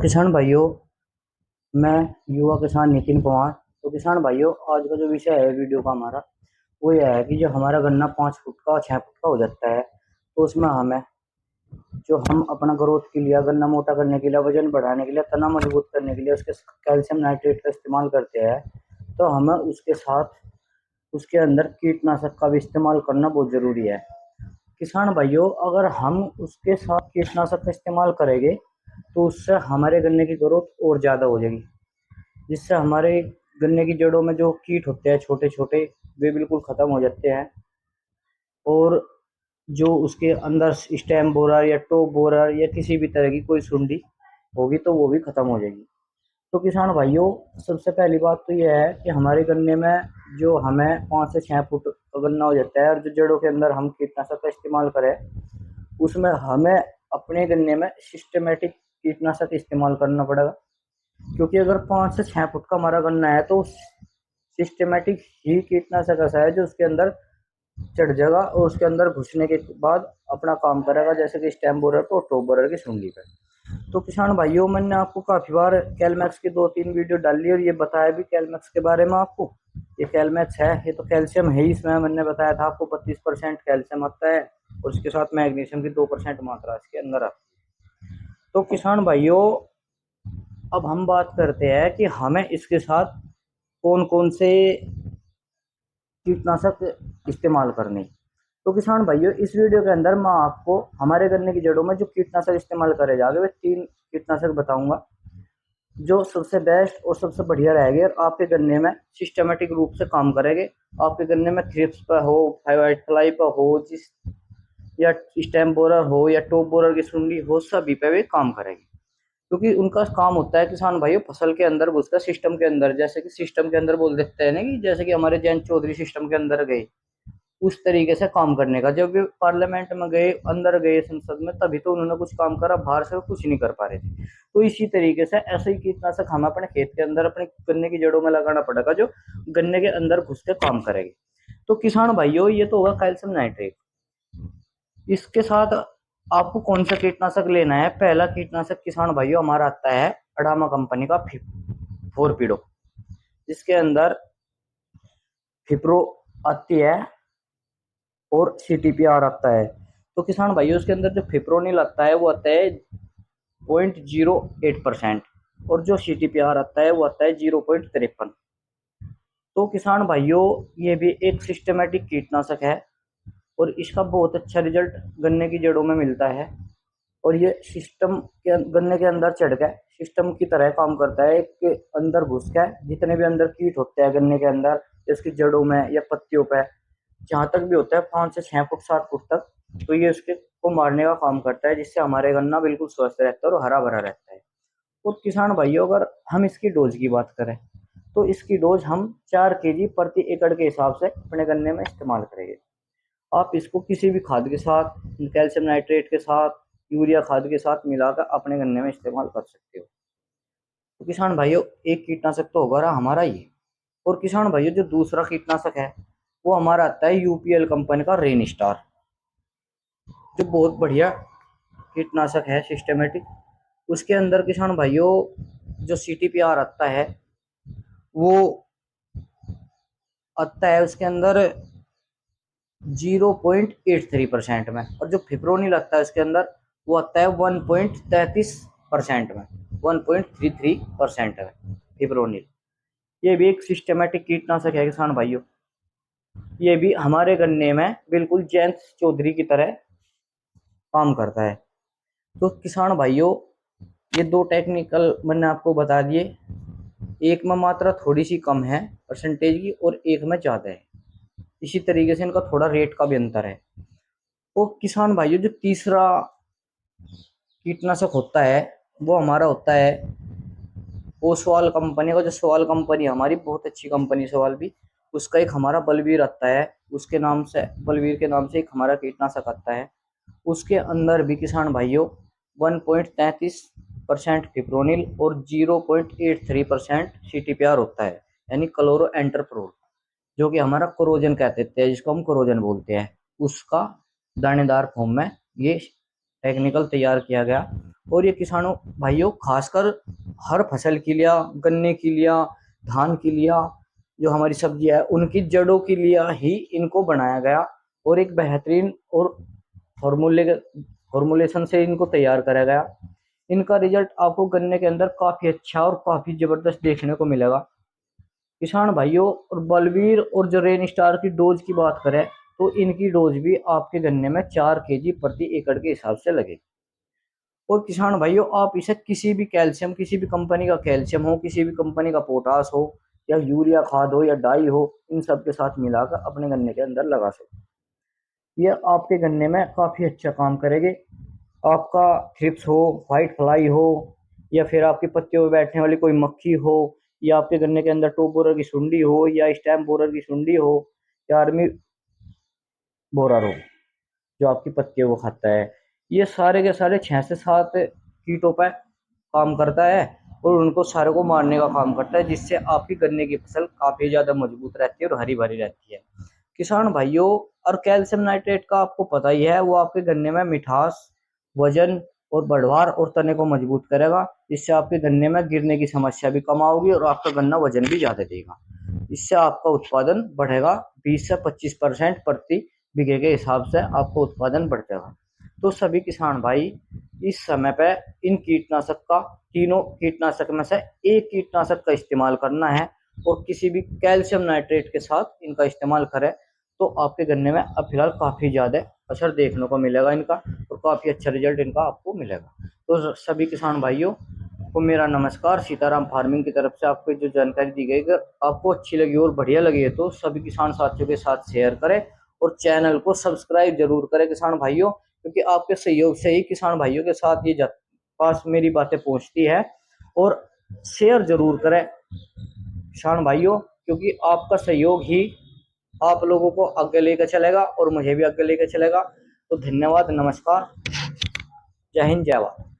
किसान भाइयों, मैं युवा किसान नितिन कुमार। तो किसान भाइयों, आज का जो विषय है वीडियो का हमारा वो यह है कि जो हमारा गन्ना 5 फुट का 6 फुट का हो जाता है, तो उसमें हमें जो हम अपना ग्रोथ के लिए, गन्ना मोटा करने के लिए, वजन बढ़ाने के लिए, तना मजबूत करने के लिए उसके कैल्शियम नाइट्रेट का इस्तेमाल करते हैं। तो हमें उसके साथ उसके अंदर कीटनाशक का भी इस्तेमाल करना बहुत ज़रूरी है। किसान भाइयों, अगर हम उसके साथ कीटनाशक का इस्तेमाल करेंगे तो उससे हमारे गन्ने की ग्रोथ और ज़्यादा हो जाएगी, जिससे हमारे गन्ने की जड़ों में जो कीट होते हैं छोटे छोटे, वे बिल्कुल ख़त्म हो जाते हैं। और जो उसके अंदर स्टेम बोरर या टॉप बोरर या किसी भी तरह की कोई सुंडी होगी तो वो भी ख़त्म हो जाएगी। तो किसान भाइयों, सबसे पहली बात तो यह है कि हमारे गन्ने में जो हमें 5 से 6 फुट का गन्ना हो जाता है और जो जड़ों के अंदर हम कीटनाशक का इस्तेमाल करें, उसमें हमें अपने गन्ने में सिस्टमेटिक कीटनाशक इस्तेमाल करना पड़ेगा। क्योंकि अगर 5 से 6 फुट का हमारा गन्ना है तो सिस्टमेटिक ही कीटनाशक ऐसा है जो उसके अंदर चढ़ जाएगा और उसके अंदर घुसने के बाद अपना काम करेगा, जैसे कि स्टेम बोरर पे और टॉप बोरर की सुंडी पे। तो किसान भाइयों, मैंने आपको काफी बार कैलमैक्स की 2-3 वीडियो डाली और ये बताया भी कैलमैक्स के बारे में आपको। ये कैलमैक्स है, ये तो कैल्शियम है ही। इसमें मैंने बताया था आपको 32% कैल्शियम आता है और उसके साथ मैग्नीशियम की 2% मात्रा इसके अंदर आती है। तो किसान भाइयों, अब हम बात करते हैं कि हमें इसके साथ कौन कौन से कीटनाशक इस्तेमाल करने। तो किसान भाइयों, इस वीडियो के अंदर मैं आपको हमारे गन्ने की जड़ों में जो कीटनाशक इस्तेमाल करे जाएंगे वे 3 कीटनाशक बताऊंगा, जो सबसे बेस्ट और सबसे बढ़िया रहेंगे और आपके गन्ने में सिस्टमेटिक रूप से काम करेंगे। आपके गन्ने में थ्रिप्स पर हो, वाइट फ्लाई पर हो, जिस या स्टेम बोरर हो या टॉप बोरर की सुंडी हो, सभी पे वे काम करेंगे। क्योंकि उनका काम होता है किसान भाइयों फसल के अंदर घुसकर सिस्टम के अंदर, जैसे कि सिस्टम के अंदर बोल देते हैं ना, कि जैसे कि हमारे जयंत चौधरी सिस्टम के अंदर गए, उस तरीके से काम करने का। जब वे पार्लियामेंट में गए, अंदर गए संसद में, तभी तो उन्होंने कुछ काम करा, बाहर से वो कुछ नहीं कर पा रहे थे। तो इसी तरीके से ऐसे ही कीटनाशक हमें अपने खेत के अंदर अपने गन्ने की जड़ों में लगाना पड़ेगा, जो गन्ने के अंदर घुस के काम करेगी। तो किसान भाइयों, ये तो होगा कैल्शियम नाइट्रेट। इसके साथ आपको कौन सा कीटनाशक लेना है? पहला कीटनाशक किसान भाइयों हमारा आता है अडामा कंपनी का फोरपीडो, जिसके अंदर फिप्रो आती है और सीटीपीआर आता है। तो किसान भाइयों, उसके अंदर जो फिप्रोनिल आता है वो आता है 0.08% और जो सीटीपीआर आता है वो आता है 0.53। तो किसान भाइयों, ये भी एक सिस्टमेटिक कीटनाशक है और इसका बहुत अच्छा रिजल्ट गन्ने की जड़ों में मिलता है। और ये सिस्टम के गन्ने के अंदर चढ़ गए सिस्टम की तरह काम करता है। एक के अंदर घुस के जितने भी अंदर कीट होते हैं गन्ने के अंदर, इसकी जड़ों में या पत्तियों पे, जहां तक भी होता है 5 से 6 फुट 7 फुट तक, तो ये उसके को मारने का काम करता है, जिससे हमारे गन्ना बिल्कुल स्वस्थ रहता है और हरा भरा रहता है। तो किसान भाइयों, अगर हम इसकी डोज की बात करें तो इसकी डोज हम 4 kg प्रति एकड़ के हिसाब से अपने गन्ने में इस्तेमाल करेंगे। आप इसको किसी भी खाद के साथ, कैल्शियम नाइट्रेट के साथ, यूरिया खाद के साथ मिलाकर अपने गन्ने में इस्तेमाल कर सकते हो। तो किसान भाइयों, एक कीटनाशक तो होगा रहा हमारा ये। और किसान भाइयों, जो दूसरा कीटनाशक है वो हमारा आता है यूपीएल कंपनी का रेन स्टार, जो बहुत बढ़िया कीटनाशक है सिस्टमेटिक। उसके अंदर किसान भाइयों जो सीटीपीआर आता है वो आता है उसके अंदर 0.83% में, और जो फिप्रोनिल आता है उसके अंदर वो आता है 1.33% में, 1.33% में फिप्रोनिल। ये भी एक सिस्टमेटिक कीटनाशक है किसान भाइयों। ये भी हमारे गन्ने में बिल्कुल जयंत चौधरी की तरह काम करता है। तो किसान भाइयों, ये 2 टेक्निकल मैंने आपको बता दिए। एक में मात्रा थोड़ी सी कम है परसेंटेज की और एक में ज़्यादा है। इसी तरीके से इनका थोड़ा रेट का भी अंतर है। तो किसान भाइयों, जो तीसरा कीटनाशक होता है वो हमारा होता है ओसवाल कंपनी का। जो सवाल कंपनी हमारी बहुत अच्छी कंपनी सवाल भी, उसका एक हमारा बलवीर आता है। उसके नाम से, बलवीर के नाम से एक हमारा कीटनाशक आता है। उसके अंदर भी किसान भाइयों 1.33% फिप्रोनिल और 0.83% सीटीपीआर होता है, यानी क्लोरो एंटरप्रोल, जो कि हमारा कोरोजन कहते हैं, जिसको हम कोरोजन बोलते हैं। उसका दानेदार फॉर्म में ये टेक्निकल तैयार किया गया। और ये किसानों भाइयों खासकर हर फसल के लिए, गन्ने के लिए, धान के लिए, जो हमारी सब्जियां है उनकी जड़ों के लिए ही इनको बनाया गया और एक बेहतरीन और फॉर्मूले फॉर्मुलेशन से इनको तैयार करा गया। इनका रिजल्ट आपको गन्ने के अंदर काफी अच्छा और काफी जबरदस्त देखने को मिलेगा। किसान भाइयों और बलवीर और जो रेन स्टार की डोज की बात करें तो इनकी डोज भी आपके गन्ने में 4 kg प्रति एकड़ के हिसाब से लगेगी। और किसान भाइयों आप इसे किसी भी कैल्शियम, किसी भी कंपनी का कैल्शियम हो, किसी भी कंपनी का पोटास हो, या यूरिया खाद हो या डाई हो, इन सब के साथ मिलाकर अपने गन्ने के अंदर लगा सकते हैं। ये आपके गन्ने में काफी अच्छा काम करेगी। आपका थ्रिप्स हो, व्हाइट फ्लाई हो, या फिर आपकी पत्तियों में बैठने वाली कोई मक्खी हो, या आपके गन्ने के अंदर टॉप बोरर की सुंडी हो, या स्टैम्प बोरर की सुंडी हो, या आर्मी बोरर हो जो आपकी पत्तियों को खाता है, ये सारे के सारे 6 से 7 कीटों पर काम करता है और उनको सारे को मारने का काम करता है, जिससे आपकी गन्ने की फसल काफी ज्यादा मजबूत रहती है और हरी भरी रहती है। किसान भाइयों और कैल्शियम नाइट्रेट का आपको पता ही है, वो आपके गन्ने में मिठास, वजन और बढ़वार और तने को मजबूत करेगा, जिससे आपके गन्ने में गिरने की समस्या भी कम आओगी और आपका गन्ना वजन भी ज्यादा देगा। इससे आपका उत्पादन बढ़ेगा 20 से 25% प्रति बीघे के हिसाब से आपका उत्पादन बढ़ जाएगा। तो सभी किसान भाई इस समय पे इन कीटनाशक का, तीनों कीटनाशक में से एक कीटनाशक का इस्तेमाल करना है और किसी भी कैल्शियम नाइट्रेट के साथ इनका इस्तेमाल करें तो आपके गन्ने में अब फिलहाल काफी ज्यादा असर देखने को मिलेगा इनका और काफी अच्छा रिजल्ट इनका आपको मिलेगा। तो सभी किसान भाइयों को मेरा नमस्कार। सीताराम फार्मिंग की तरफ से आपको जो जानकारी दी गई, अगर आपको अच्छी लगी और बढ़िया लगी है तो सभी किसान साथियों के साथ शेयर करें और चैनल को सब्सक्राइब जरूर करें किसान भाइयों, क्योंकि आपके सहयोग से ही किसान भाइयों के साथ ये पास मेरी बातें पहुंचती है। और शेयर जरूर करें किसान भाइयों, क्योंकि आपका सहयोग ही आप लोगों को आगे लेकर चलेगा और मुझे भी आगे लेकर चलेगा। तो धन्यवाद, नमस्कार, जय हिंद, जय भारत।